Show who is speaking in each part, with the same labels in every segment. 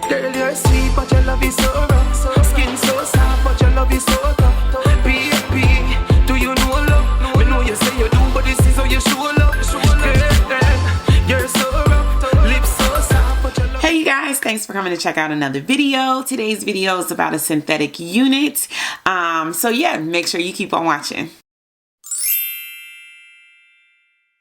Speaker 1: Girl, you're sweet, but your love is so rough. Skin so soft, but your love is so tough. Baby, do you know love? We know you say you do, but this is how you show love. Girl, you're so rough. Lips so soft, but your love.
Speaker 2: Hey you guys, thanks for coming to check out another video. Today's video is about a synthetic unit. So yeah, make sure you keep on watching.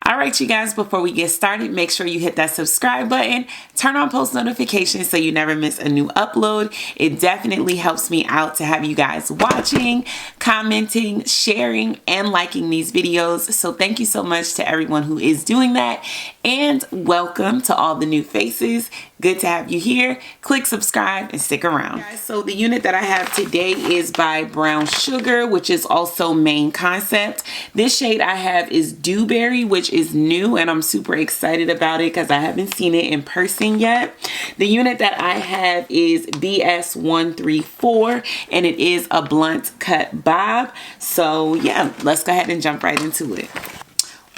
Speaker 2: Alright you guys, before we get started, make sure you hit that subscribe button, turn on post notifications so you never miss a new upload. It definitely helps me out to have you guys watching, commenting, sharing, and liking these videos. So thank you so much to everyone who is doing that, and welcome to all the new faces. Good to have you here. Click subscribe and stick around. Guys, so the unit that I have today is by Brown Sugar, which is also Main Concept. This shade I have is Dewberry, which is new, and I'm super excited about it because I haven't seen it in person yet. The unit that I have is BS134, and it is a blunt cut bob. So yeah, let's go ahead and jump right into it.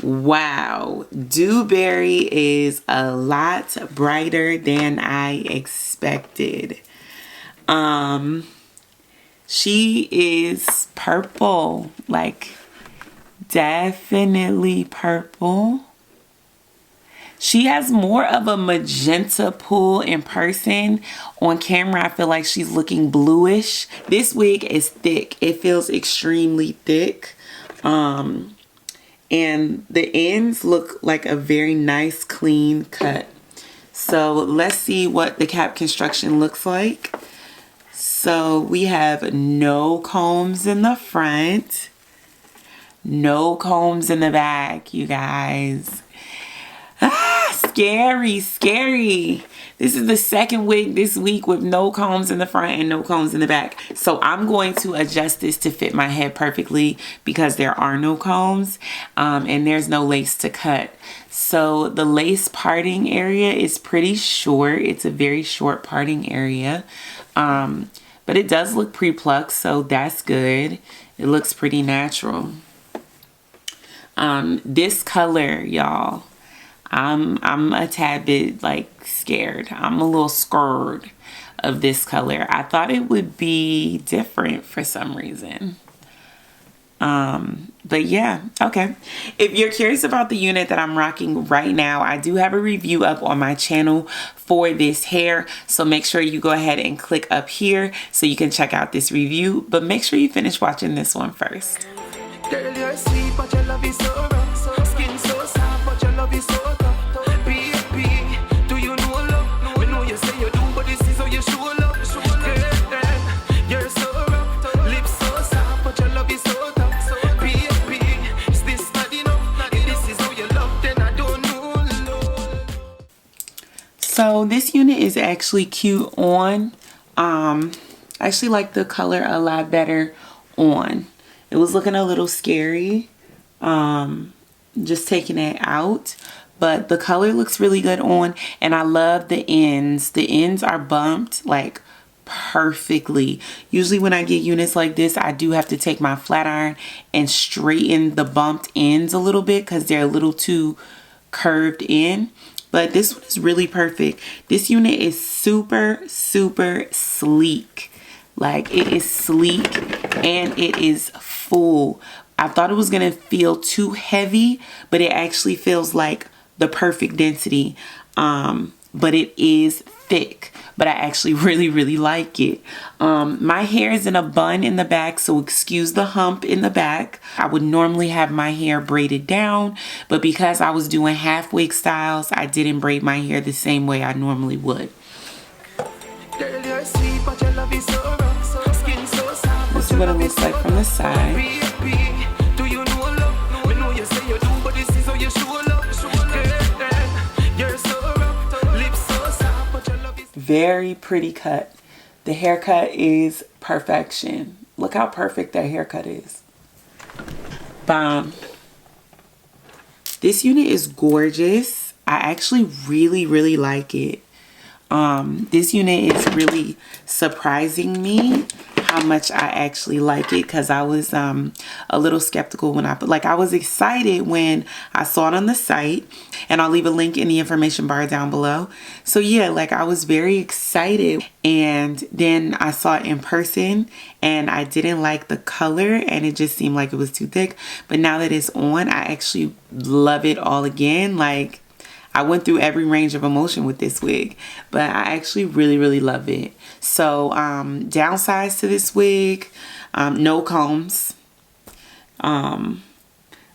Speaker 2: Wow, Dewberry is a lot brighter than I expected. She is purple, like definitely purple. She has more of a magenta pull in person. On camera, I feel like she's looking bluish. This wig is thick. It feels extremely thick. And the ends look like a very nice clean cut. So let's see what the cap construction looks like. So we have no combs in the front, no combs in the back, you guys. Scary, scary. This is the second wig this week with no combs in the front and no combs in the back. So I'm going to adjust this to fit my head perfectly because there are no combs and there's no lace to cut. So the lace parting area is pretty short. It's a very short parting area. But it does look pre-plucked, so that's good. It looks pretty natural. This color, y'all. I'm a tad bit like scared. I'm a little scared of this color. I thought it would be different for some reason. But yeah, okay. If you're curious about the unit that I'm rocking right now, I do have a review up on my channel for this hair. So make sure you go ahead and click up here so you can check out this review. But make sure you finish watching this one first.
Speaker 1: Girl, you're sweet, but your love is so rough. Skin so soft, but your love is so tough. Baby, do you know love? We know you say you do, but this is how you show love. Girl, you're so rough. Lips so soft, but your love is so tough. Baby, is this not enough? If this is how you love, then I don't know love.
Speaker 2: So this unit is actually cute on. I actually like the color a lot better on. It was looking a little scary, just taking it out, but the color looks really good on, and I love the ends. The ends are bumped like perfectly. Usually when I get units like this, I do have to take my flat iron and straighten the bumped ends a little bit because they're a little too curved in. But this one is really perfect. This unit is super, super sleek. Like, it is sleek and it is full. I thought it was gonna feel too heavy, but it actually feels like the perfect density. But it is thick, but I actually really like it. My hair is in a bun in the back, so excuse the hump in the back. I would normally have my hair braided down, but because I was doing half wig styles, I didn't braid my hair the same way I normally would.
Speaker 1: Girl, you're sweet, but your love is so rough. Skin so soft,
Speaker 2: this is what it looks like from the side.
Speaker 1: Do you know love? We know you say you do, but this is how you show love. You're so rough. Lips so soft, but your love is
Speaker 2: very pretty cut. The haircut is perfection. Look how perfect that haircut is. Bomb. This unit is gorgeous. I actually really like it. This unit is really surprising me how much I actually like it, because I was a little skeptical when I was excited when I saw it on the site, and I'll leave a link in the information bar down below. So yeah, like I was very excited, and then I saw it in person and I didn't like the color and it just seemed like it was too thick. But now that it's on, I actually love it all again. Like, I went through every range of emotion with this wig, but I actually really love it. So downsides to this wig, no combs,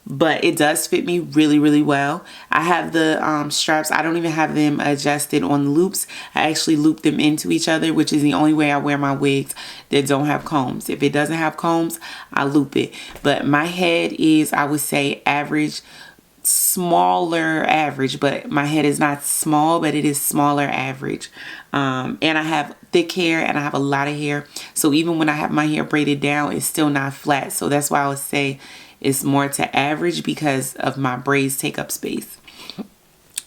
Speaker 2: but it does fit me really well. I have the straps. I don't even have them adjusted on the loops. I actually loop them into each other, which is the only way I wear my wigs that don't have combs. If it doesn't have combs, I loop it. But my head is, I would say, average, smaller average, but my head is not small, but it is smaller average. And I have thick hair and I have a lot of hair, so even when I have my hair braided down, it's still not flat. So that's why I would say it's more to average, because of my braids take up space.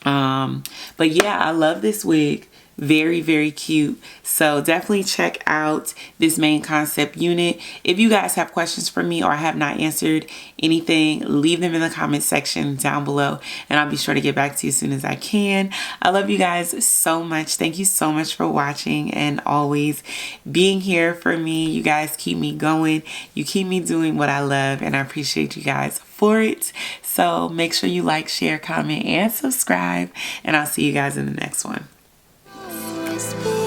Speaker 2: But yeah, I love this wig. Very cute. So definitely check out this main concept unit. If you guys have questions for me or I have not answered anything, leave them in the comment section down below and I'll be sure to get back to you as soon as I can. I love you guys so much. Thank you so much for watching and always being here for me. You guys keep me going. You keep me doing what I love, and I appreciate you guys for it. So make sure you like, share, comment, and subscribe, and I'll see you guys in the next one.
Speaker 3: Whisper